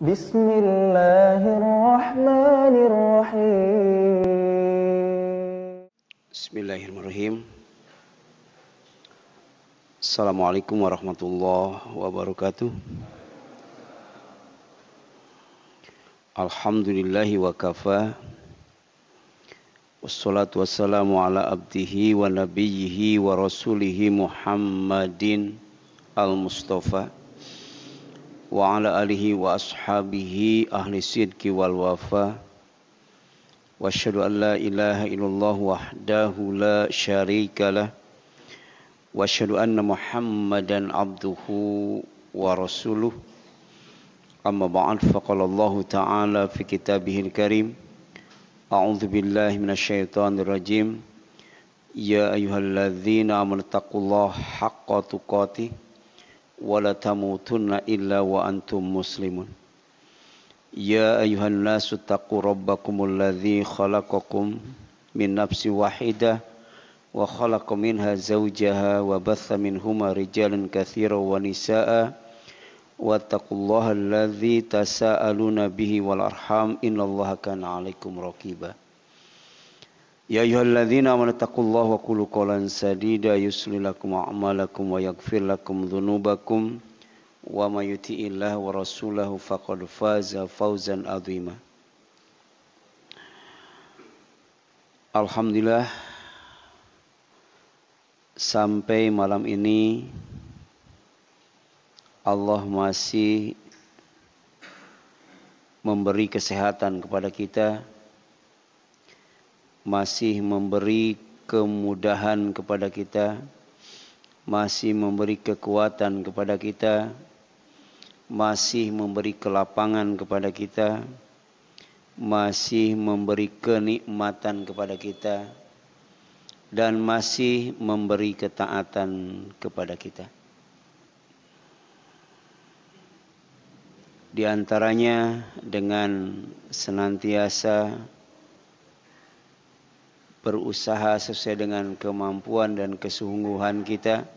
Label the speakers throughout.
Speaker 1: Bismillahirrahmanirrahim.
Speaker 2: Bismillahirrahmanirrahim. Assalamualaikum warahmatullahi wabarakatuh. Alhamdulillahi wa kafa. Wassalatu wassalamu ala abdihi wa nabiyyihi wa rasulihi Muhammadin al-Mustafa wa ala alihi wa ashabihi ahli sidqi wal wafa. Wa asyhadu an la ilaha illallah wahdahu la syarikalah. Wa asyhadu anna Muhammadan abduhu wa rasuluh. Amma ba'd, faqala Allah ta'ala fi kitabihil karim. A'udzu billahi minasyaitonir rajim. Ya ayyuhalladzina amanu taqullaha haqqa tuqatih wa la tamutunna illa wa antum muslimun. Ya ayuhan nasu taqu rabbakumul ladzi khalaqakum min nafsin wahidah wa khalaqa minha zawjaha wa batha minhuma rijalan katsiran wa nisaa'a wattaqullaha alladzi tasaaluna bihi wal arham innallaha kana 'alaikum raqiba. Ya ayyuhalladzina amanu taqullaha wa qulu qawlan sadida yuslih lakum a'malakum wa yaghfir lakum dzunubakum wa may yuti'illah wa rasulahu faqad faza fawzan 'azima. Alhamdulillah, sampai malam ini Allah masih memberi kesehatan kepada kita, masih memberi kemudahan kepada kita, masih memberi kekuatan kepada kita, masih memberi kelapangan kepada kita, masih memberi kenikmatan kepada kita, dan masih memberi ketaatan kepada kita. Di antaranya dengan senantiasa berusaha sesuai dengan kemampuan dan kesungguhan kita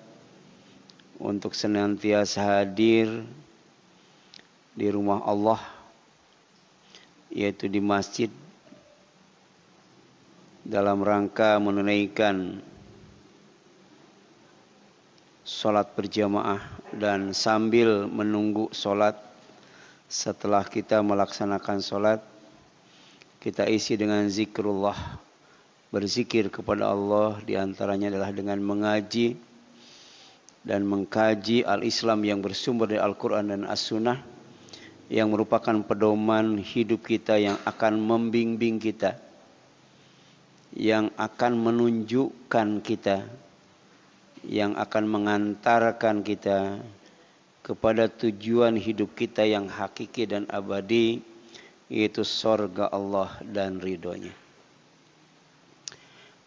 Speaker 2: untuk senantiasa hadir di rumah Allah, yaitu di masjid, dalam rangka menunaikan sholat berjamaah, dan sambil menunggu sholat, setelah kita melaksanakan sholat, kita isi dengan zikrullah, berzikir kepada Allah. Di antaranya adalah dengan mengaji dan mengkaji al-Islam yang bersumber dari Al-Quran dan As-Sunnah, yang merupakan pedoman hidup kita, yang akan membimbing kita, yang akan menunjukkan kita, yang akan mengantarkan kita kepada tujuan hidup kita yang hakiki dan abadi, yaitu surga Allah dan ridhonya.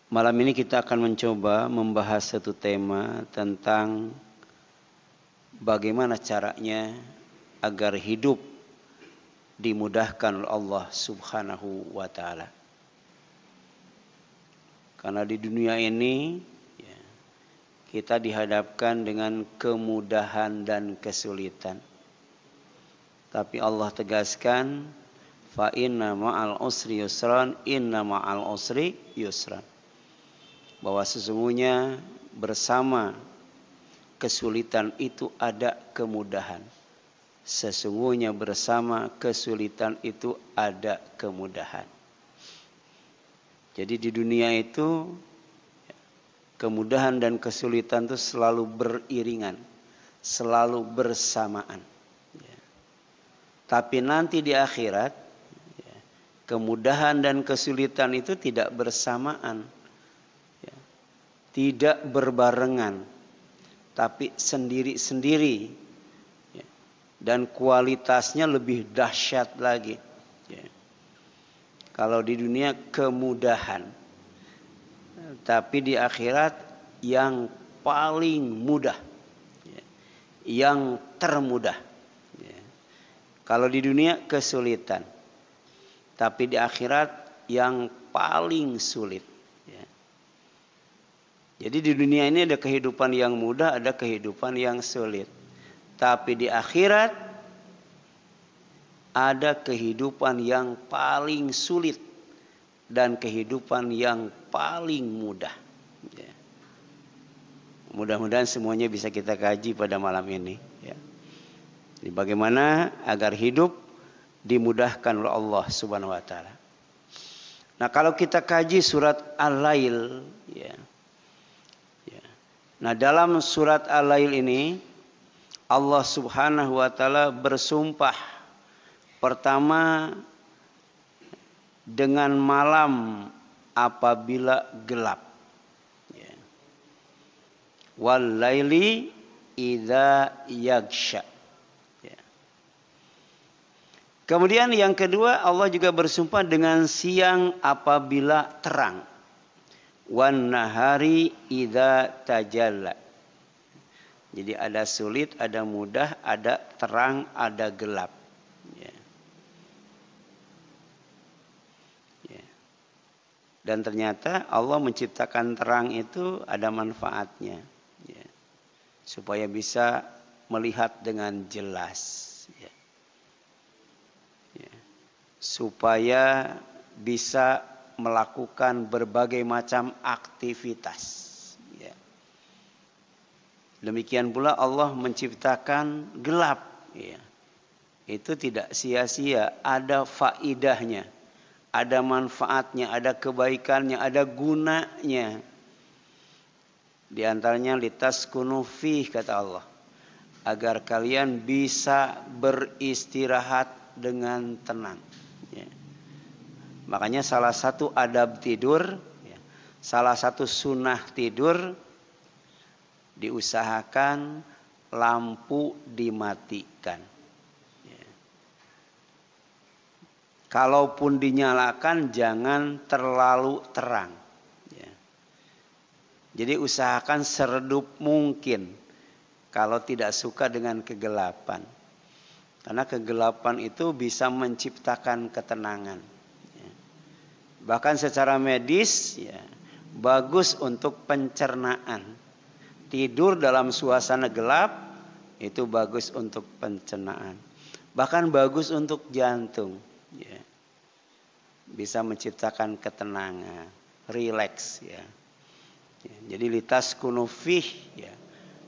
Speaker 2: Malam ini kita akan mencoba membahas satu tema tentang bagaimana caranya agar hidup dimudahkan oleh Allah Subhanahu wa ta'ala. Karena di dunia ini kita dihadapkan dengan kemudahan dan kesulitan. Tapi Allah tegaskan, fa inna ma'al usri yusran, inna ma'al usri yusran. Bahwa sesungguhnya bersama kesulitan itu ada kemudahan. Sesungguhnya bersama kesulitan itu ada kemudahan. Jadi di dunia itu kemudahan dan kesulitan itu selalu beriringan, selalu bersamaan. Tapi nanti di akhirat, kemudahan dan kesulitan itu tidak bersamaan, tidak berbarengan, tapi sendiri-sendiri, dan kualitasnya lebih dahsyat lagi. Kalau di dunia kemudahan, tapi di akhirat yang paling mudah, yang termudah. Kalau di dunia kesulitan, tapi di akhirat yang paling sulit. Jadi di dunia ini ada kehidupan yang mudah, ada kehidupan yang sulit. Tapi di akhirat ada kehidupan yang paling sulit dan kehidupan yang paling mudah. Ya. Mudah-mudahan semuanya bisa kita kaji pada malam ini. Ya. Jadi bagaimana agar hidup dimudahkan oleh Allah Subhanahu Wa Taala. Nah, kalau kita kaji surat Al-Lail, ya. Nah, dalam surat Al-Lail ini Allah Subhanahu Wa Taala bersumpah pertama dengan malam apabila gelap. Ya. Wal laili idza yaghsha. Ya. Kemudian yang kedua Allah juga bersumpah dengan siang apabila terang. Wan nahari idza tajalla. Jadi ada sulit, ada mudah, ada terang, ada gelap. Ya. Ya. Dan ternyata Allah menciptakan terang itu ada manfaatnya. Ya. Supaya bisa melihat dengan jelas. Ya. Ya. Supaya bisa melakukan berbagai macam aktivitas. Ya. Demikian pula Allah menciptakan gelap. Ya. Itu tidak sia-sia, ada faidahnya, ada manfaatnya, ada kebaikannya, ada gunanya. Di antaranya litaskunu fih, kata Allah, agar kalian bisa beristirahat dengan tenang. Ya. Makanya salah satu adab tidur, ya, salah satu sunnah tidur, diusahakan lampu dimatikan. Ya. Kalaupun dinyalakan jangan terlalu terang. Ya. Jadi usahakan seredup mungkin kalau tidak suka dengan kegelapan. Karena kegelapan itu bisa menciptakan ketenangan. Ya. Bahkan secara medis, ya, bagus untuk pencernaan. Tidur dalam suasana gelap itu bagus untuk pencernaan. Bahkan bagus untuk jantung. Ya. Bisa menciptakan ketenangan, rileks. Ya. Ya. Jadi litaskunu fih. Ya.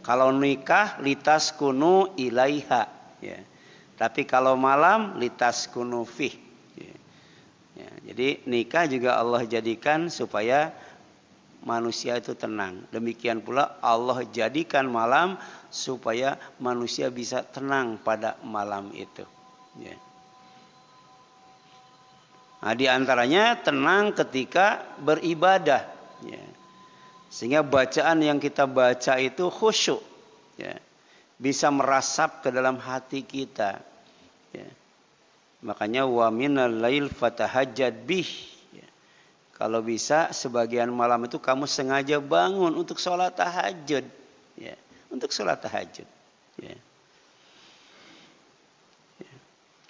Speaker 2: Kalau nikah litaskunu ilaiha. Ya. Tapi kalau malam litaskunu fih. Ya. Ya. Jadi nikah juga Allah jadikan supaya manusia itu tenang. Demikian pula Allah jadikan malam supaya manusia bisa tenang pada malam itu. Ya. Nah, di antaranya tenang ketika beribadah. Ya. Sehingga bacaan yang kita baca itu khusyuk. Ya. Bisa merasap ke dalam hati kita. Ya. Makanya wa minal lail fatahajjad bih. Kalau bisa sebagian malam itu kamu sengaja bangun untuk sholat tahajud. Ya, untuk sholat tahajud. Ya. Ya.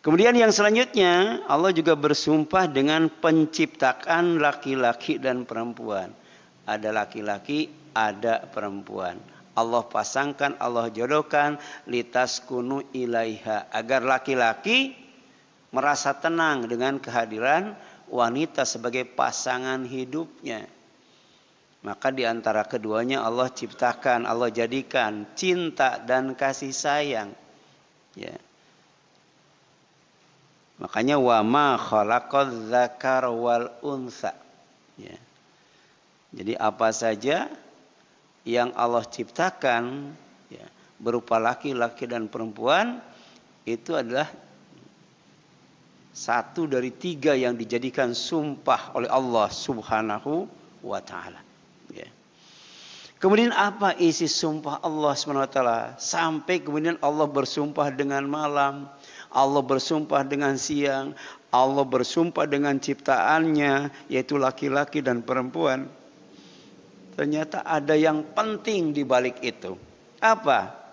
Speaker 2: Kemudian yang selanjutnya Allah juga bersumpah dengan penciptaan laki-laki dan perempuan. Ada laki-laki, ada perempuan. Allah pasangkan, Allah jodohkan litaskunu ilaiha. Agar laki-laki merasa tenang dengan kehadiran wanita sebagai pasangan hidupnya. Maka di antara keduanya Allah ciptakan, Allah jadikan cinta dan kasih sayang. Ya. Makanya wa ma khalaqadz dzakara wal untha. Ya. Jadi apa saja yang Allah ciptakan, ya, berupa laki-laki dan perempuan, itu adalah satu dari tiga yang dijadikan sumpah oleh Allah Subhanahu wa Ta'ala. Ya. Kemudian apa isi sumpah Allah Subhanahu wa Ta'ala? Sampai kemudian Allah bersumpah dengan malam, Allah bersumpah dengan siang, Allah bersumpah dengan ciptaannya, yaitu laki-laki dan perempuan. Ternyata ada yang penting di balik itu. Apa?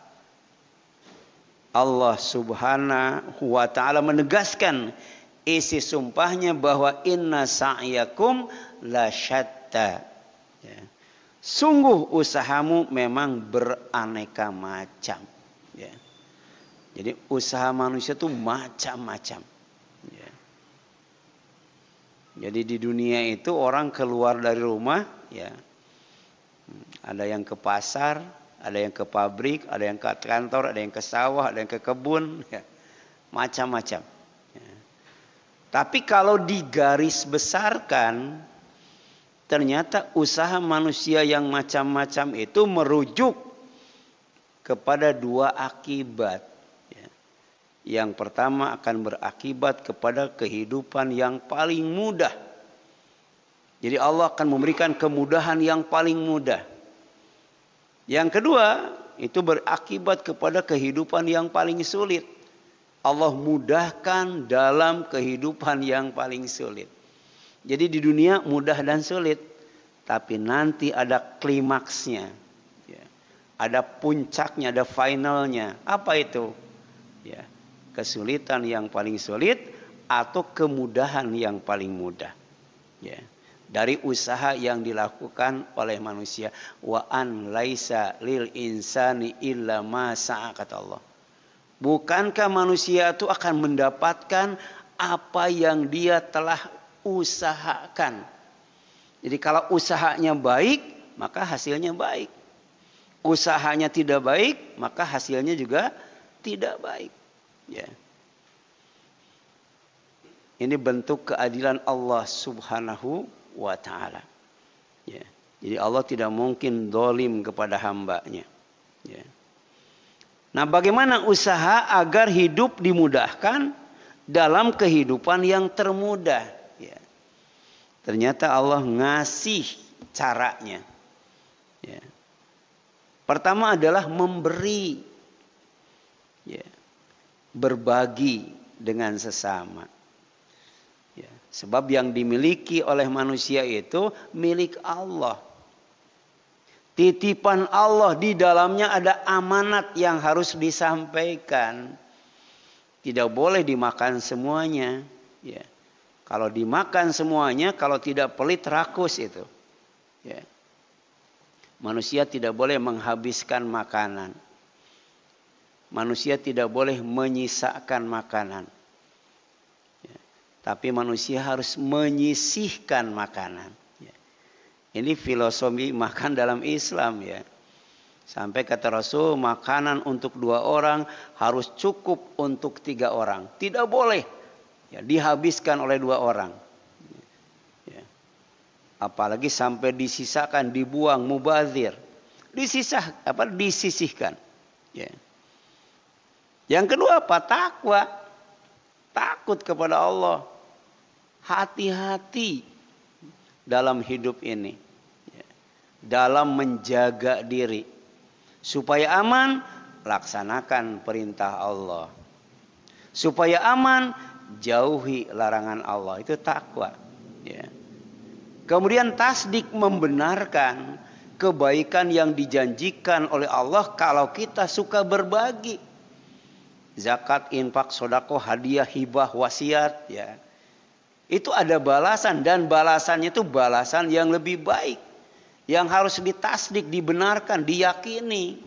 Speaker 2: Allah Subhanahu wa Ta'ala menegaskan isi sumpahnya bahwa inna sa'yakum la syatta. Ya. Sungguh usahamu memang beraneka macam. Ya. Jadi usaha manusia itu macam-macam. Jadi di dunia itu orang keluar dari rumah, ya, ada yang ke pasar, ada yang ke pabrik, ada yang ke kantor, ada yang ke sawah, ada yang ke kebun, ya, macam-macam. Ya. Tapi kalau digaris besarkan, ternyata usaha manusia yang macam-macam itu merujuk kepada dua akibat. Yang pertama akan berakibat kepada kehidupan yang paling mudah. Jadi Allah akan memberikan kemudahan yang paling mudah. Yang kedua, itu berakibat kepada kehidupan yang paling sulit. Allah mudahkan dalam kehidupan yang paling sulit. Jadi di dunia mudah dan sulit. Tapi nanti ada klimaksnya. Ada puncaknya, ada finalnya. Apa itu? Ya. Kesulitan yang paling sulit atau kemudahan yang paling mudah, ya, dari usaha yang dilakukan oleh manusia. Wa an laisa lil insani illa ma sa'a, kata Allah. Bukankah manusia itu akan mendapatkan apa yang dia telah usahakan? Jadi kalau usahanya baik, maka hasilnya baik. Usahanya tidak baik, maka hasilnya juga tidak baik. Ya. Ini bentuk keadilan Allah Subhanahu wa ta'ala. Ya. Jadi Allah tidak mungkin zalim kepada hambanya. Ya. Nah, bagaimana usaha agar hidup dimudahkan dalam kehidupan yang termudah? Ya. Ternyata Allah ngasih caranya. Ya. Pertama adalah memberi. Ya. Berbagi dengan sesama. Ya, sebab yang dimiliki oleh manusia itu milik Allah. Titipan Allah, di dalamnya ada amanat yang harus disampaikan. Tidak boleh dimakan semuanya. Ya. Kalau dimakan semuanya, kalau tidak pelit rakus itu. Ya. Manusia tidak boleh menghabiskan makanan. Manusia tidak boleh menyisakan makanan. Ya. Tapi manusia harus menyisihkan makanan. Ya. Ini filosofi makan dalam Islam, ya. Sampai kata Rasul, makanan untuk 2 orang harus cukup untuk 3 orang. Tidak boleh, ya, dihabiskan oleh 2 orang. Ya. Apalagi sampai disisakan, dibuang, mubazir. Disisihkan. Ya. Yang kedua apa? Takwa. Takut kepada Allah. Hati-hati dalam hidup ini. Dalam menjaga diri. Supaya aman, laksanakan perintah Allah. Supaya aman, jauhi larangan Allah. Itu takwa. Ya. Kemudian tasdik, membenarkan kebaikan yang dijanjikan oleh Allah kalau kita suka berbagi. Zakat, infak, sedekah, hadiah, hibah, wasiat, ya. Itu ada balasan, dan balasannya itu balasan yang lebih baik. Yang harus ditasdik, dibenarkan, diyakini.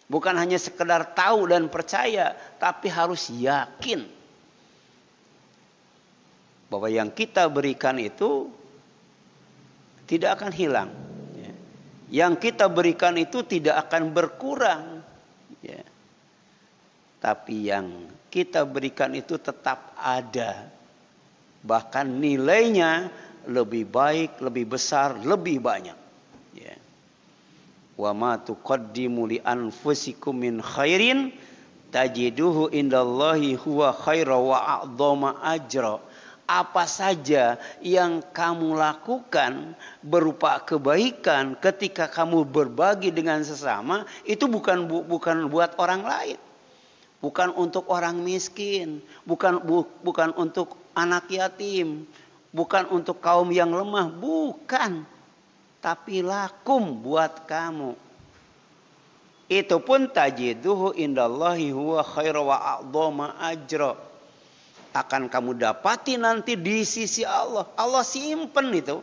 Speaker 2: Bukan hanya sekedar tahu dan percaya, tapi harus yakin bahwa yang kita berikan itu tidak akan hilang. Yang kita berikan itu tidak akan berkurang. Ya. Tapi yang kita berikan itu tetap ada. Bahkan nilainya lebih baik, lebih besar, lebih banyak. Ya. Wa ma tuqaddimu li anfusikum min khairin tajiduhu indallahi huwa khaira wa a'dhama ajra. Apa saja yang kamu lakukan berupa kebaikan ketika kamu berbagi dengan sesama, itu bukan buat orang lain. Bukan untuk orang miskin, bukan untuk anak yatim, bukan untuk kaum yang lemah, bukan. Tapi lakum, buat kamu. Itu pun tajiduhu indallahi huwa khairu wa a'dhama ajra. Akan kamu dapati nanti di sisi Allah. Allah simpen itu.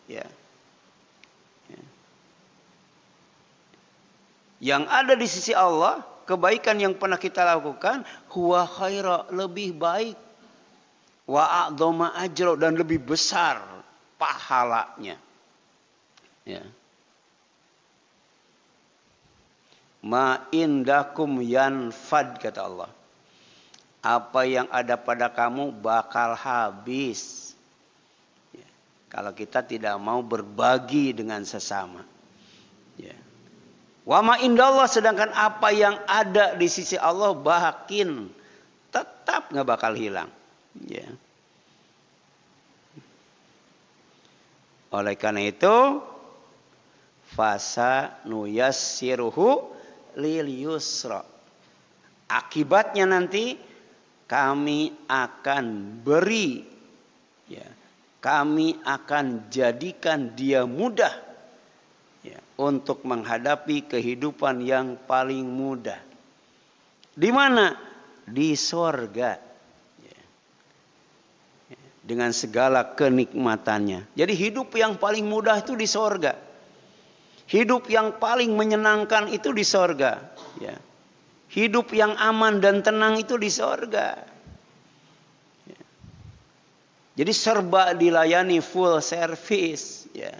Speaker 2: Ya. Ya. Yang ada di sisi Allah, kebaikan yang pernah kita lakukan, huwa khaira, lebih baik. Wa a'dhama ajra, dan lebih besar pahalanya. Ya. Ma indakum yanfad, kata Allah. Apa yang ada pada kamu bakal habis. Ya. Kalau kita tidak mau berbagi dengan sesama. Ya. Wa ma indallah, sedangkan apa yang ada di sisi Allah bakin, tetap nggak bakal hilang. Ya. Oleh karena itu, fasa nuyassiruhu lil yusra. Akibatnya nanti kami akan beri, ya, kami akan jadikan dia mudah, ya, untuk menghadapi kehidupan yang paling mudah. Di mana? Di sorga. Dengan segala kenikmatannya. Jadi hidup yang paling mudah itu di sorga. Hidup yang paling menyenangkan itu di sorga. Ya. Hidup yang aman dan tenang itu di sorga. Ya. Jadi serba dilayani, full service. Ya.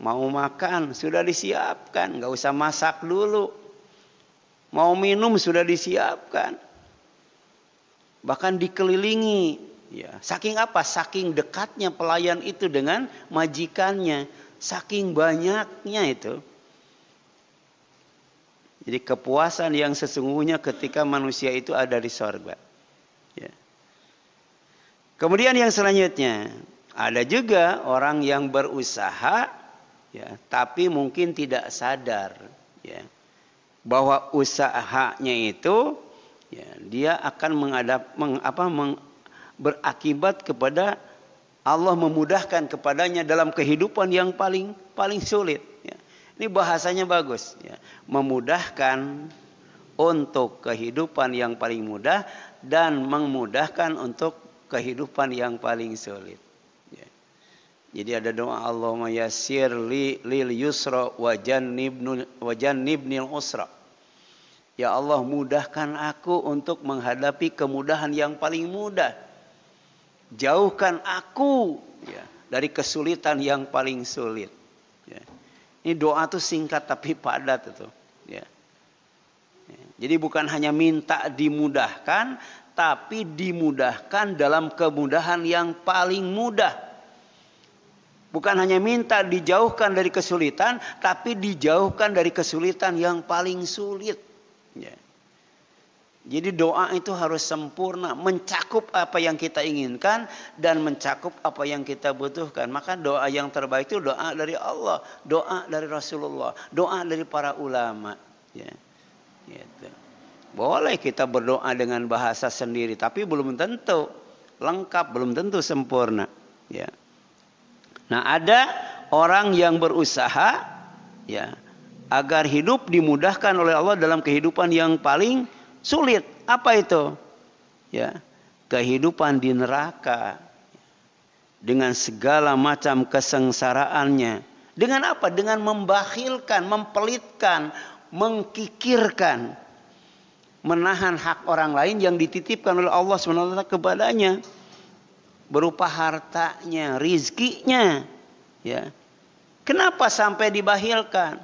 Speaker 2: Mau makan sudah disiapkan, nggak usah masak dulu. Mau minum sudah disiapkan. Bahkan dikelilingi, ya. Saking apa? Saking dekatnya pelayan itu dengan majikannya, saking banyaknya itu. Jadi kepuasan yang sesungguhnya ketika manusia itu ada di sorga. Ya. Kemudian yang selanjutnya, ada juga orang yang berusaha, ya, tapi mungkin tidak sadar, ya, bahwa usahanya itu, ya, dia akan berakibat kepada Allah memudahkan kepadanya dalam kehidupan yang paling sulit. Ya. Ini bahasanya bagus. Ya. Memudahkan untuk kehidupan yang paling mudah dan memudahkan untuk kehidupan yang paling sulit. Ya. Jadi ada doa Allahumma yassir lil yusra wa jannibnil usra. Ya Allah, mudahkan aku untuk menghadapi kemudahan yang paling mudah. Jauhkan aku, ya, dari kesulitan yang paling sulit. Ya. Ini doa tuh singkat tapi padat itu. Ya. Ya. Jadi bukan hanya minta dimudahkan, tapi dimudahkan dalam kemudahan yang paling mudah. Bukan hanya minta dijauhkan dari kesulitan, tapi dijauhkan dari kesulitan yang paling sulit. Ya. Jadi doa itu harus sempurna, mencakup apa yang kita inginkan dan mencakup apa yang kita butuhkan. Maka doa yang terbaik itu doa dari Allah, doa dari Rasulullah, doa dari para ulama. Ya. Gitu. Boleh kita berdoa dengan bahasa sendiri, tapi belum tentu lengkap, belum tentu sempurna. Ya. Nah, ada orang yang berusaha, ya, agar hidup dimudahkan oleh Allah dalam kehidupan yang paling sulit. Apa itu? Ya, kehidupan di neraka dengan segala macam kesengsaraannya. Dengan apa? Dengan membakhilkan, mempelitkan, mengkikirkan, menahan hak orang lain yang dititipkan oleh Allah SWT kepadanya, berupa hartanya, rizkinya. Ya. Kenapa sampai dibakhilkan?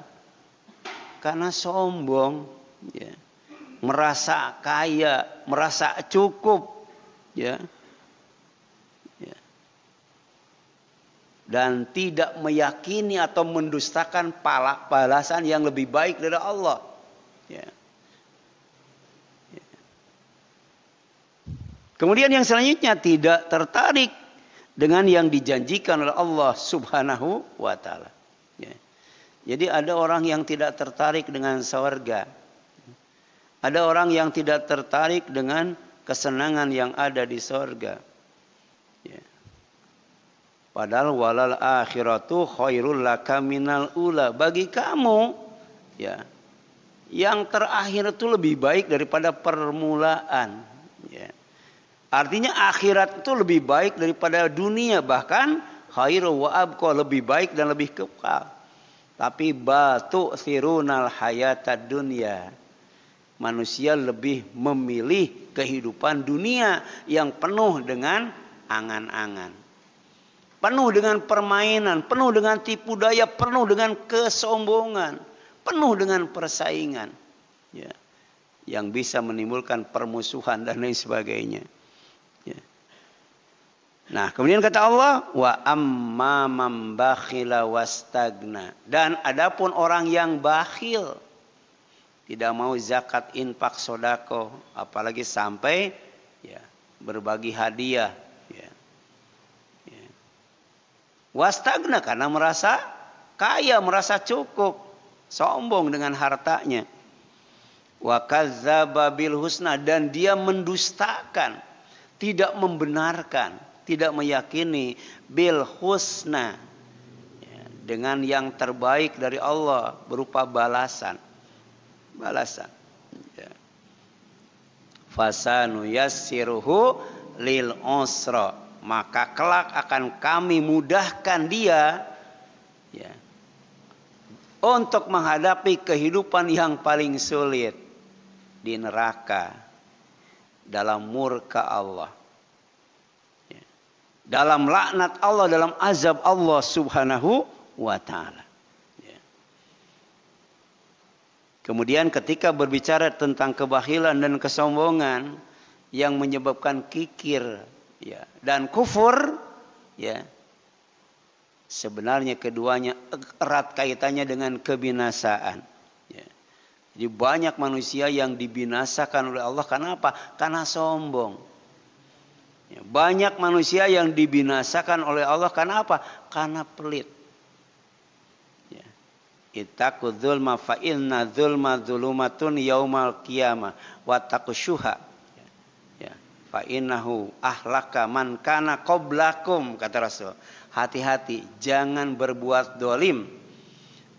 Speaker 2: Karena sombong, ya, merasa kaya, merasa cukup, ya, ya, dan tidak meyakini atau mendustakan balasan yang lebih baik dari Allah. Ya. Ya. Kemudian yang selanjutnya, tidak tertarik dengan yang dijanjikan oleh Allah Subhanahu wa Ta'ala. Ya. Jadi ada orang yang tidak tertarik dengan surga. Ada orang yang tidak tertarik dengan kesenangan yang ada di surga. Ya. Padahal walal akhiratu khairul laka minal ula. Bagi kamu, ya, yang terakhir itu lebih baik daripada permulaan. Ya. Artinya akhirat itu lebih baik daripada dunia. Bahkan khairu wa abqa, lebih baik dan lebih kekal. Tapi batu sirunal hayatad dunya. manusia lebih memilih kehidupan dunia yang penuh dengan angan-angan, penuh dengan permainan, penuh dengan tipu daya, penuh dengan kesombongan, penuh dengan persaingan, ya, yang bisa menimbulkan permusuhan dan lain sebagainya. Ya. Nah, kemudian kata Allah, wa amma man bakhila wastagna. Dan adapun orang yang bakhil, tidak mau zakat, infak, sodako, apalagi sampai ya berbagi hadiah. Ya. Ya. Wastagna karena merasa kaya, merasa cukup, sombong dengan hartanya. Wa kadzdzaba bil husna, dan dia mendustakan, tidak membenarkan, tidak meyakini bil husna, ya, dengan yang terbaik dari Allah berupa balasan. Ya. Fasanu yassiruhu lil usra, maka kelak akan kami mudahkan dia, ya, untuk menghadapi kehidupan yang paling sulit di neraka, dalam murka Allah, ya, dalam laknat Allah, dalam azab Allah subhanahu wa ta'ala. Kemudian ketika berbicara tentang kebakhilan dan kesombongan yang menyebabkan kikir, ya, dan kufur, ya, sebenarnya keduanya erat kaitannya dengan kebinasaan. Ya. Jadi banyak manusia yang dibinasakan oleh Allah karena apa? Karena sombong. Ya. Banyak manusia yang dibinasakan oleh Allah karena apa? Karena pelit. Ittaqu dzulma fa inna dzulma dzulumatun yaumal qiyamah wattaqu syuha, ya, fa innahu ahlaka man kana qablakum, kata Rasul. Hati-hati, jangan berbuat dolim,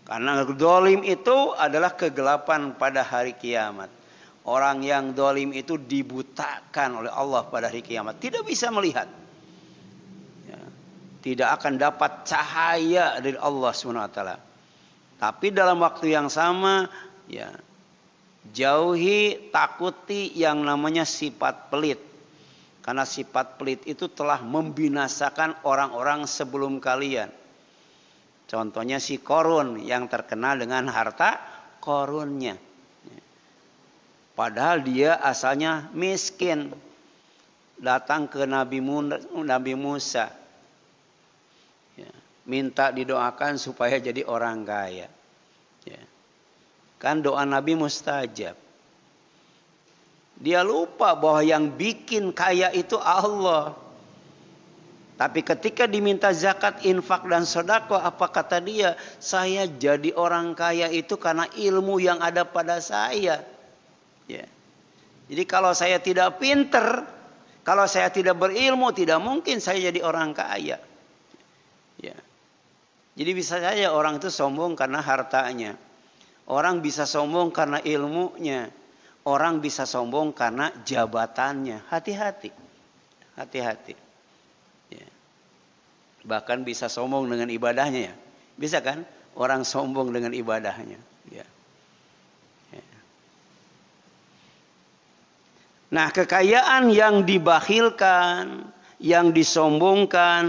Speaker 2: karena dolim itu adalah kegelapan pada hari kiamat. Orang yang dolim itu dibutakan oleh Allah pada hari kiamat, tidak bisa melihat, ya, tidak akan dapat cahaya dari Allah SWT. Tapi dalam waktu yang sama, ya, jauhi, takuti yang namanya sifat pelit. Karena sifat pelit itu telah membinasakan orang-orang sebelum kalian. Contohnya si Korun yang terkenal dengan harta korunnya. Padahal dia asalnya miskin. Datang ke Nabi Musa. Minta didoakan supaya jadi orang kaya. Ya. Kan doa Nabi mustajab. Dia lupa bahwa yang bikin kaya itu Allah. Tapi ketika diminta zakat, infak, dan sedekah, apa kata dia? Saya jadi orang kaya itu karena ilmu yang ada pada saya. Ya. Jadi kalau saya tidak pinter, kalau saya tidak berilmu, tidak mungkin saya jadi orang kaya. Ya. Jadi bisa saja orang itu sombong karena hartanya. Orang bisa sombong karena ilmunya. Orang bisa sombong karena jabatannya. Hati-hati. Hati-hati. Ya. Bahkan bisa sombong dengan ibadahnya, ya. Bisa kan? Orang sombong dengan ibadahnya. Ya. Ya. Nah, kekayaan yang dibakhilkan, yang disombongkan,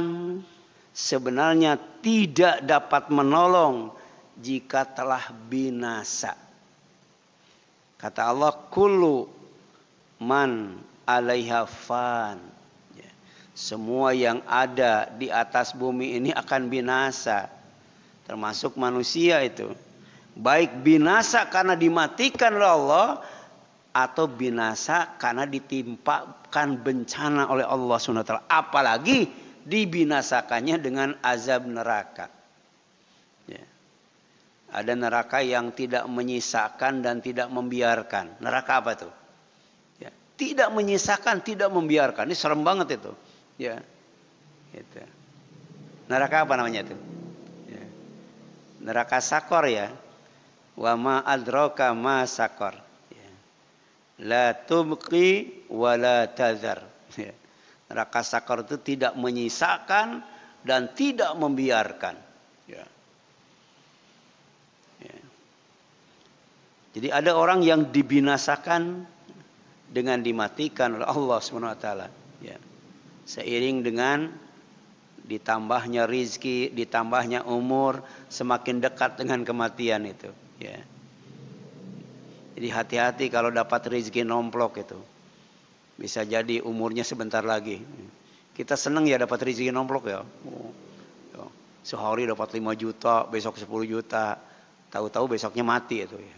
Speaker 2: sebenarnya tidak dapat menolong jika telah binasa. Kata Allah, kullu man 'alaiha fan. Ya. Semua yang ada di atas bumi ini akan binasa. Termasuk manusia itu. Baik binasa karena dimatikan oleh Allah, atau binasa karena ditimpakan bencana oleh Allah SWT. Apalagi dibinasakannya dengan azab neraka. Ya. Ada neraka yang tidak menyisakan dan tidak membiarkan. Neraka apa tuh? Ya. Tidak menyisakan, tidak membiarkan. Ini serem banget itu. Ya. Gitu. Neraka apa namanya itu? Ya. Neraka sakor, ya. Wa ma adraka ma sakor. Ya. La tubqi wa la tazar. Ya. Neraka sakor itu tidak menyisakan dan tidak membiarkan. Ya. Ya. Jadi ada orang yang dibinasakan dengan dimatikan oleh Allah SWT. Ya. Seiring dengan ditambahnya rizki, ditambahnya umur, semakin dekat dengan kematian itu. Ya. Jadi hati-hati kalau dapat rizki nomplok itu. Bisa jadi umurnya sebentar lagi. Kita senang ya dapat rizki nomplok ya. Sehari dapat 5 juta, besok 10 juta. Tahu-tahu besoknya mati itu ya.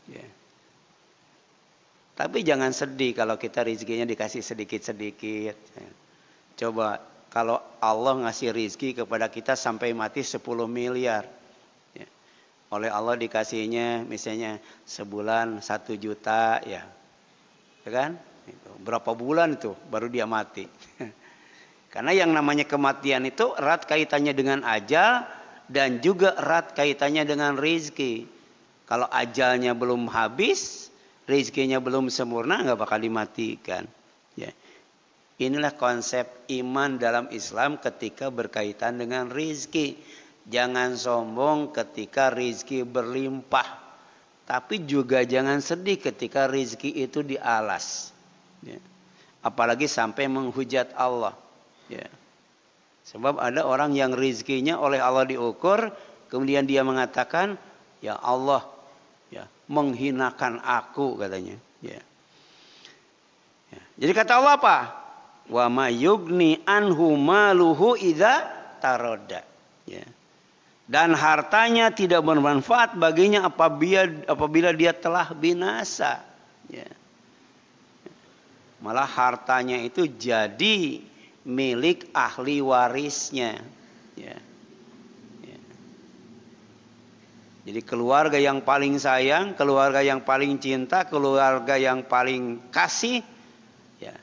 Speaker 2: Ya. Tapi jangan sedih kalau kita rezekinya dikasih sedikit-sedikit. Ya. Coba kalau Allah ngasih rezeki kepada kita sampai mati 10 miliar. Ya. Oleh Allah dikasihnya misalnya sebulan 1 juta ya. Ya kan? Itu. Berapa bulan itu baru dia mati. Karena yang namanya kematian itu erat kaitannya dengan ajal dan juga erat kaitannya dengan rezeki. Kalau ajalnya belum habis, rezekinya belum sempurna, nggak bakal dimatikan. Ya. Inilah konsep iman dalam Islam ketika berkaitan dengan rezeki. Jangan sombong ketika rezeki berlimpah. Tapi juga jangan sedih ketika rezeki itu dialas. Ya. Apalagi sampai menghujat Allah. Ya. Sebab ada orang yang rezekinya oleh Allah diukur, kemudian dia mengatakan, ya Allah, ya, menghinakan aku katanya. Ya. Ya. Jadi kata Allah apa? Wa ma yugni anhu maluhu idza taroda. Ya. Dan hartanya tidak bermanfaat baginya apabila dia telah binasa. Ya. Malah hartanya itu jadi milik ahli warisnya. Ya. Ya. Jadi keluarga yang paling sayang, keluarga yang paling cinta, keluarga yang paling kasih, ya,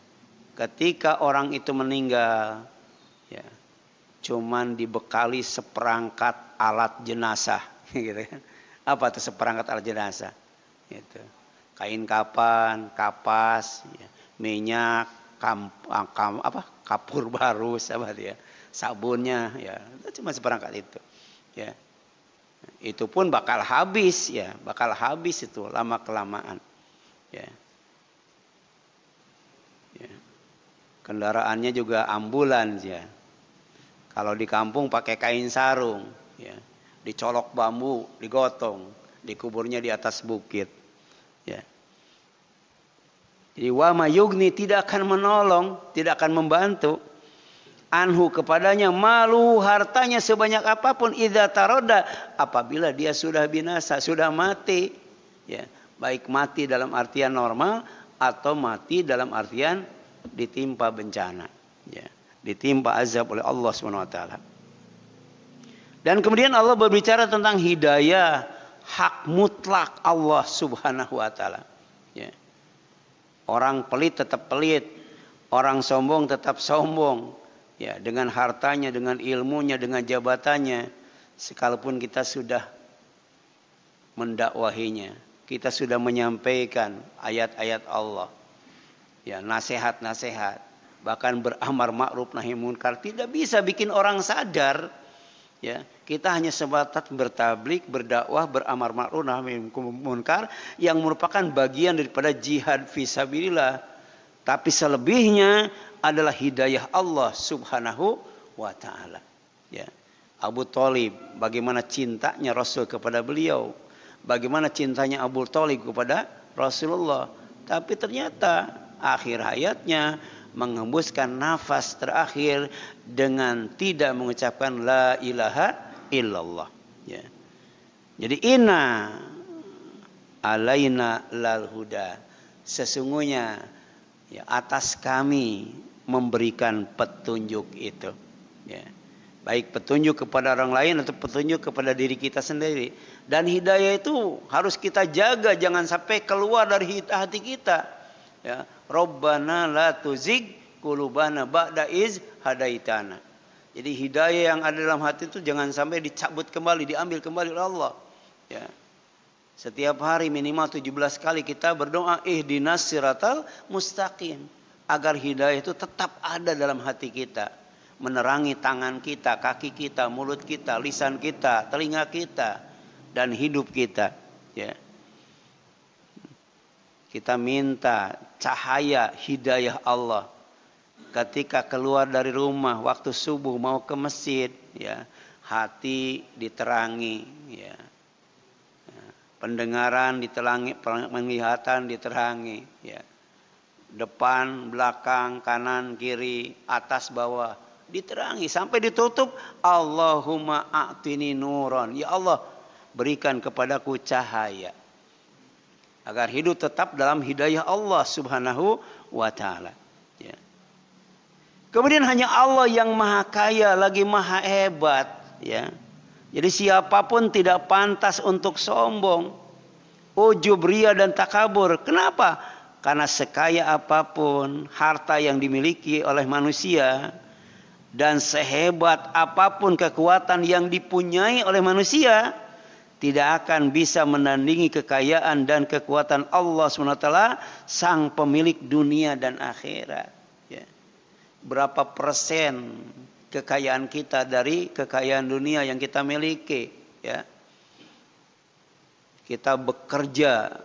Speaker 2: ketika orang itu meninggal, ya, cuman dibekali seperangkat alat jenazah, gitu kan? Apa itu seperangkat alat jenazah? Gitu. Kain kapan, kapas, ya, minyak, kapur baru, apa dia, sabunnya, ya, cuma seperangkat itu, ya. Itu pun bakal habis, ya, bakal habis itu lama kelamaan, ya. Ya. Kendaraannya juga ambulans, ya. Kalau di kampung pakai kain sarung, ya, dicolok bambu, digotong, dikuburnya di atas bukit, ya. Jadi wa mayugni tidak akan menolong, tidak akan membantu anhu kepadanya malu hartanya sebanyak apapun idza taroda apabila dia sudah binasa, sudah mati, ya, baik mati dalam artian normal atau mati dalam artian ditimpa bencana, ya, ditimpa azab oleh Allah SWT. Dan kemudian Allah berbicara tentang hidayah hak mutlak Allah Subhanahu wa taala, ya. Orang pelit tetap pelit, orang sombong tetap sombong, ya, dengan hartanya, dengan ilmunya, dengan jabatannya. Sekalipun kita sudah mendakwahinya, kita sudah menyampaikan ayat-ayat Allah, ya, nasihat-nasihat, bahkan beramar ma'ruf nahi munkar, tidak bisa bikin orang sadar. Ya, kita hanya sebatas bertablik, berdakwah, beramar ma'ruf nahi munkar yang merupakan bagian daripada jihad fisabilillah. Tapi selebihnya adalah hidayah Allah Subhanahu wa taala. Ya. Abu Thalib, bagaimana cintanya Rasul kepada beliau, bagaimana cintanya Abu Thalib kepada Rasulullah. Tapi ternyata akhir hayatnya menghembuskan nafas terakhir dengan tidak mengucapkan la ilaha illallah, ya. Jadi inna alaina lal huda, sesungguhnya, ya, atas kami memberikan petunjuk itu, ya, baik petunjuk kepada orang lain atau petunjuk kepada diri kita sendiri. Dan hidayah itu harus kita jaga, jangan sampai keluar dari hati kita, ya. Rabbana la tuzigh qulubana ba'da iz hadaitana. Jadi hidayah yang ada dalam hati itu jangan sampai dicabut kembali, diambil kembali oleh Allah, ya. Setiap hari minimal 17 kali kita berdoa ihdinas siratal mustaqim, agar hidayah itu tetap ada dalam hati kita, menerangi tangan kita, kaki kita, mulut kita, lisan kita, telinga kita, dan hidup kita, ya. Kita minta cahaya hidayah Allah. Ketika keluar dari rumah waktu subuh mau ke masjid, ya, hati diterangi, ya. Pendengaran diterangi, penglihatan diterangi, ya. Depan, belakang, kanan, kiri, atas, bawah diterangi sampai ditutup. Allahumma a'tini nuran, ya Allah berikan kepadaku cahaya agar hidup tetap dalam hidayah Allah Subhanahu wa taala, ya. Kemudian hanya Allah yang maha kaya lagi maha hebat, ya. Jadi siapapun tidak pantas untuk sombong, ujub, ria dan takabur. Kenapa? Karena sekaya apapun harta yang dimiliki oleh manusia dan sehebat apapun kekuatan yang dipunyai oleh manusia, tidak akan bisa menandingi kekayaan dan kekuatan Allah SWT, sang pemilik dunia dan akhirat. Ya. Berapa persen kekayaan kita dari kekayaan dunia yang kita miliki? Ya. Kita bekerja,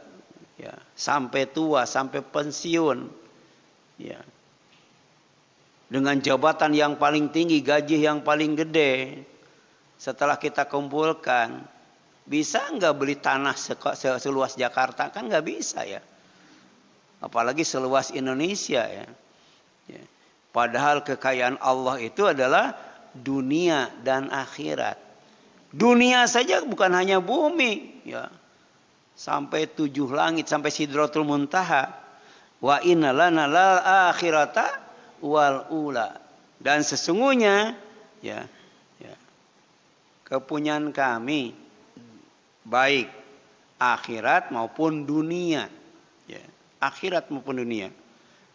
Speaker 2: ya, sampai tua, sampai pensiun, ya, dengan jabatan yang paling tinggi, gaji yang paling gede. Setelah kita kumpulkan, bisa nggak beli tanah seluas Jakarta? Kan nggak bisa, ya. Apalagi seluas Indonesia, ya. Ya. Padahal kekayaan Allah itu adalah dunia dan akhirat. Dunia saja bukan hanya bumi, ya. Sampai 7 langit, sampai Sidratul Muntaha. Wa inna lana lal akhirata wal ula. Dan sesungguhnya, ya, kepunyaan kami baik akhirat maupun dunia, ya, akhirat maupun dunia.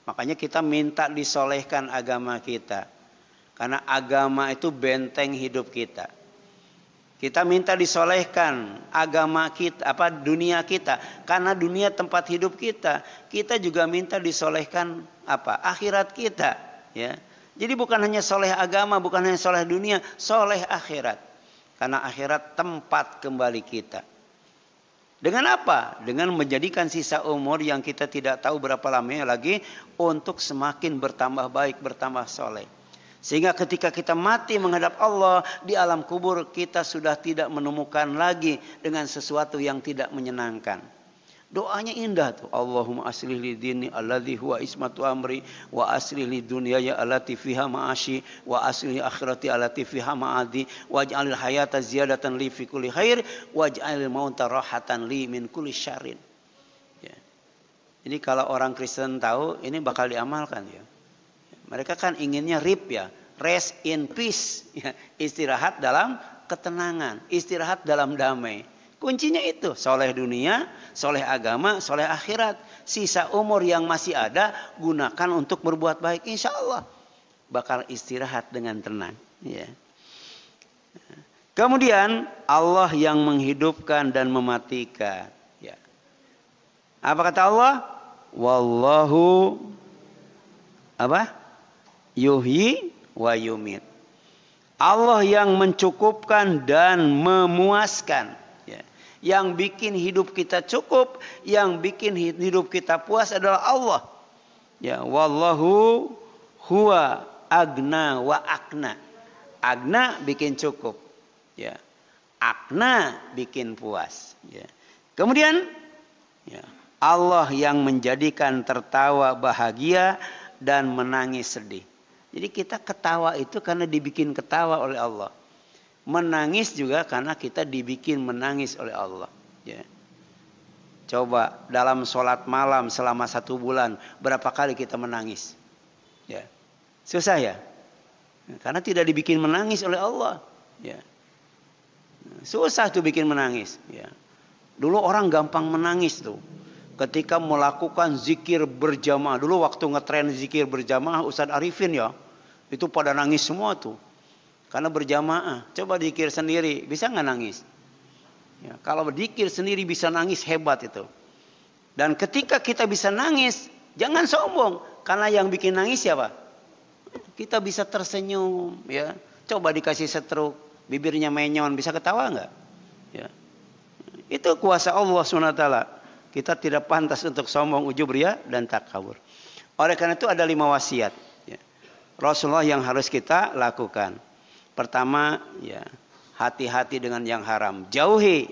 Speaker 2: Makanya kita minta disolehkan agama kita, karena agama itu benteng hidup kita. Kita minta disolehkan agama kita, dunia kita, karena dunia tempat hidup kita. Kita juga minta disolehkan akhirat kita, ya. Jadi bukan hanya soleh agama, bukan hanya soleh dunia, soleh akhirat. Karena akhirat tempat kembali kita. Dengan apa? Dengan menjadikan sisa umur yang kita tidak tahu berapa lamanya lagi untuk semakin bertambah baik, bertambah soleh. Sehingga ketika kita mati menghadap Allah di alam kubur, kita sudah tidak menemukan lagi dengan sesuatu yang tidak menyenangkan. Doanya indah tuh. Allahumma aslih li dini alladhi huwa ismatu amri wa aslih li dunyaya allati fiha ma'ashi wa aslih li akhirati allati fiha ma'adi waj'alil hayata ziyadatan li fi kulli khair waj'alil mauta rahatan li min kulli syarrin. Ya. Ini kalau orang Kristen tahu, ini bakal diamalkan, ya. Mereka kan inginnya RIP, ya, rest in peace, ya, istirahat dalam ketenangan, istirahat dalam damai. Kuncinya itu, soleh dunia, soleh agama, soleh akhirat. Sisa umur yang masih ada gunakan untuk berbuat baik, insya Allah bakal istirahat dengan tenang, ya. Kemudian Allah yang menghidupkan dan mematikan, ya. Apa kata Allah? Wallahu yuhyi wa yumit. Allah yang mencukupkan dan memuaskan, ya. Yang bikin hidup kita cukup, yang bikin hidup kita puas adalah Allah. Ya, wallahu huwa agna wa akna. Agna bikin cukup, ya. Akna bikin puas, ya. Kemudian, ya, Allah yang menjadikan tertawa bahagia dan menangis sedih. Jadi kita ketawa itu karena dibikin ketawa oleh Allah. Menangis juga karena kita dibikin menangis oleh Allah, ya. Coba dalam sholat malam selama 1 bulan, berapa kali kita menangis? Ya. Susah, ya? Karena tidak dibikin menangis oleh Allah, ya. Susah tuh bikin menangis, ya. Dulu orang gampang menangis tuh ketika melakukan zikir berjamaah. Dulu waktu ngetren zikir berjamaah Ustadz Arifin, ya, itu pada nangis semua tuh. Karena berjamaah. Coba zikir sendiri, bisa nggak nangis? Ya, kalau berzikir sendiri bisa nangis, hebat itu. Dan ketika kita bisa nangis, jangan sombong. Karena yang bikin nangis siapa? Kita bisa tersenyum, ya. Coba dikasih stroke, bibirnya menyon, bisa ketawa nggak? Ya. Itu kuasa Allah SWT. Kita tidak pantas untuk sombong, ujub, riya, dan takabur. Oleh karena itu ada 5 wasiat ya, Rasulullah yang harus kita lakukan. Pertama, ya, hati-hati dengan yang haram, jauhi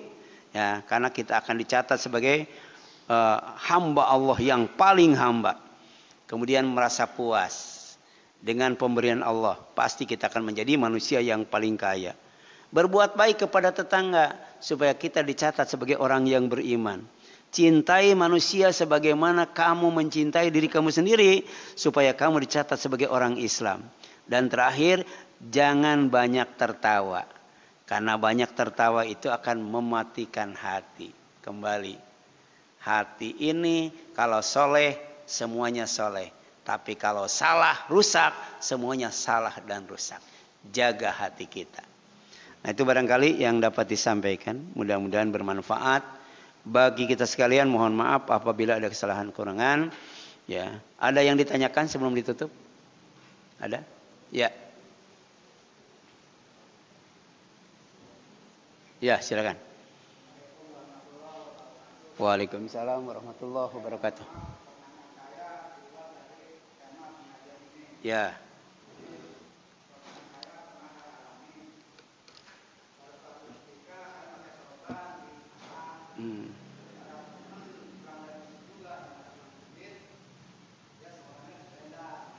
Speaker 2: ya, karena kita akan dicatat sebagai hamba Allah yang paling hamba. Kemudian merasa puas dengan pemberian Allah, pasti kita akan menjadi manusia yang paling kaya. Berbuat baik kepada tetangga supaya kita dicatat sebagai orang yang beriman. Cintai manusia sebagaimana kamu mencintai diri kamu sendiri supaya kamu dicatat sebagai orang Islam. Dan terakhir, jangan banyak tertawa. Karena banyak tertawa itu akan mematikan hati. Kembali, hati ini kalau soleh semuanya soleh. Tapi kalau salah, rusak, semuanya salah dan rusak. Jaga hati kita. Nah, itu barangkali yang dapat disampaikan. Mudah-mudahan bermanfaat bagi kita sekalian. Mohon maaf apabila ada kesalahan kurangan. Ya, ada yang ditanyakan sebelum ditutup? Ada? Ya. Ya, silakan. Waalaikumsalam warahmatullahi wabarakatuh. Ya. Hmm.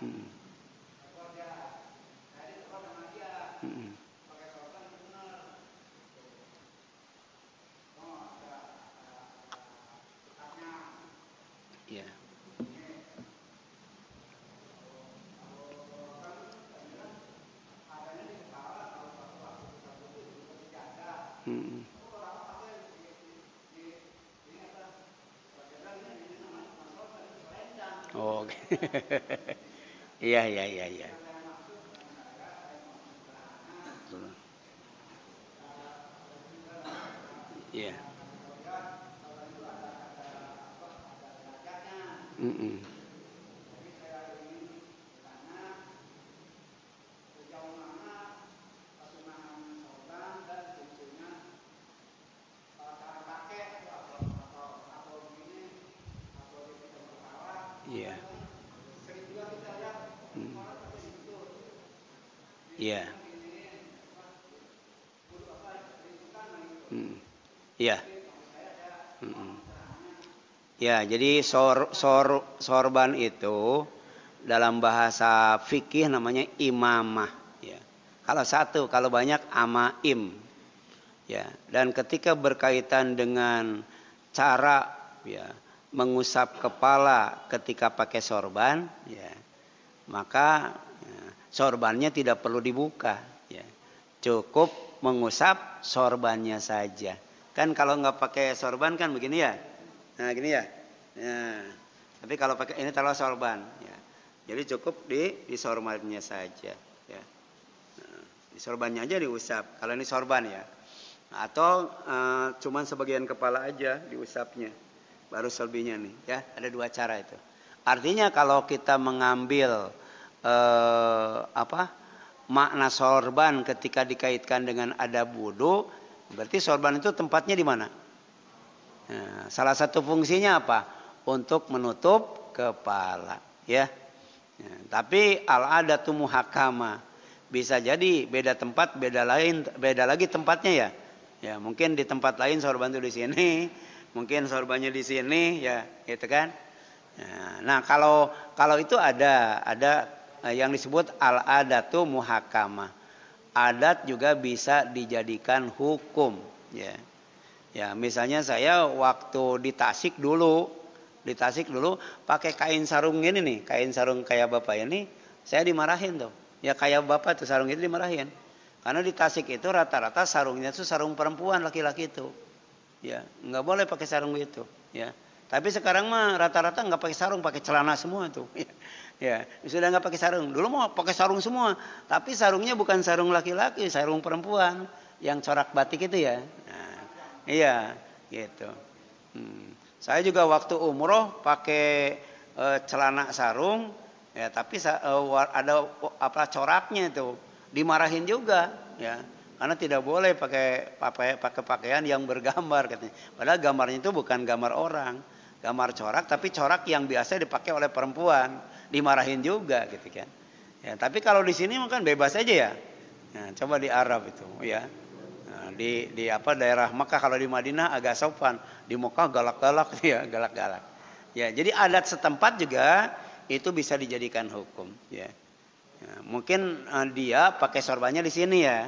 Speaker 2: Hmm. Hmm. Ya. Hmm. Oh, iya, iya, iya, iya. Iya. Mm-mm. Iya. Mm. Iya. Mm. Iya. Mm-mm. Ya, jadi sorban itu dalam bahasa fikih namanya imamah. Ya. Kalau satu, kalau banyak amaim. Ya. Dan ketika berkaitan dengan cara ya, mengusap kepala ketika pakai sorban, ya, maka ya, sorbannya tidak perlu dibuka. Ya. Cukup mengusap sorbannya saja. Kan kalau nggak pakai sorban kan begini ya. Nah gini ya. Nah, tapi kalau pakai ini taruh sorban. Ya. Jadi cukup di sorbannya saja. Ya. Nah, di sorbannya aja diusap. Kalau ini sorban ya. Atau cuman sebagian kepala aja diusapnya. Baru selebihnya nih. Ya, ada 2 cara itu. Artinya kalau kita mengambil makna sorban ketika dikaitkan dengan adab wudu, berarti sorban itu tempatnya di mana? Nah, salah satu fungsinya apa? Untuk menutup kepala, ya. Ya, tapi al-adatu muhakama. Bisa jadi beda tempat, beda lagi tempatnya ya. Ya, mungkin di tempat lain sorban itu di sini, mungkin sorbannya di sini, ya, gitu kan? Nah, kalau itu ada yang disebut al-adatu muhakama. Adat juga bisa dijadikan hukum, ya. Ya, misalnya saya waktu di Tasik dulu pakai kain sarung ini nih, kain sarung kayak bapak ini, saya dimarahin tuh. Ya kayak bapak tuh sarung itu dimarahin. Karena di Tasik itu rata-rata sarungnya tuh sarung perempuan laki-laki itu. Ya, nggak boleh pakai sarung itu. Ya, tapi sekarang mah rata-rata nggak pakai sarung, pakai celana semua tuh. Ya, sudah nggak pakai sarung. Dulu mau pakai sarung semua, tapi sarungnya bukan sarung laki-laki, sarung perempuan yang corak batik itu ya. Nah, iya, gitu. Saya juga waktu umroh pakai celana sarung, ya, tapi ada apa coraknya itu, dimarahin juga, ya, Karena tidak boleh pakai pakaian yang bergambar katanya. Padahal gambarnya itu bukan gambar orang, gambar corak, tapi corak yang biasa dipakai oleh perempuan, dimarahin juga gitu kan. Ya, tapi kalau di sini kan bebas aja ya. Nah, coba di Arab itu ya. Nah, di daerah Mekah, kalau di Madinah agak sopan, di Mekah galak-galak ya, galak-galak. Ya, jadi adat setempat juga itu bisa dijadikan hukum ya. Ya, mungkin dia pakai sorbannya di sini ya.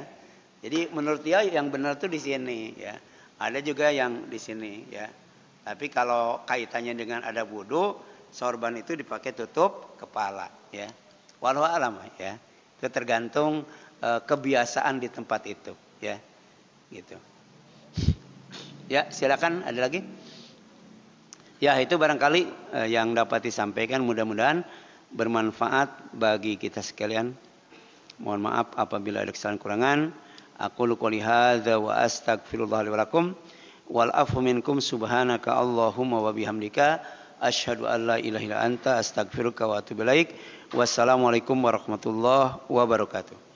Speaker 2: Jadi menurut dia yang benar tuh di sini ya. Ada juga yang di sini ya. Tapi kalau kaitannya dengan adab wudu, sorban itu dipakai tutup kepala ya. Wallahu alam ya. Itu tergantung kebiasaan di tempat itu ya. Gitu. Ya, silakan ada lagi? Ya, itu barangkali yang dapat disampaikan, mudah-mudahan bermanfaat bagi kita sekalian. Mohon maaf apabila ada kesalahan kurangan. Aqulu qouli hadza wa astaghfirullah li wa lakum wal afu minkum subhanaka Allahumma wa bihamdika asyhadu an la ilaha illa anta astaghfiruka wa atubu ilaik. Wassalamualaikum warahmatullahi wabarakatuh.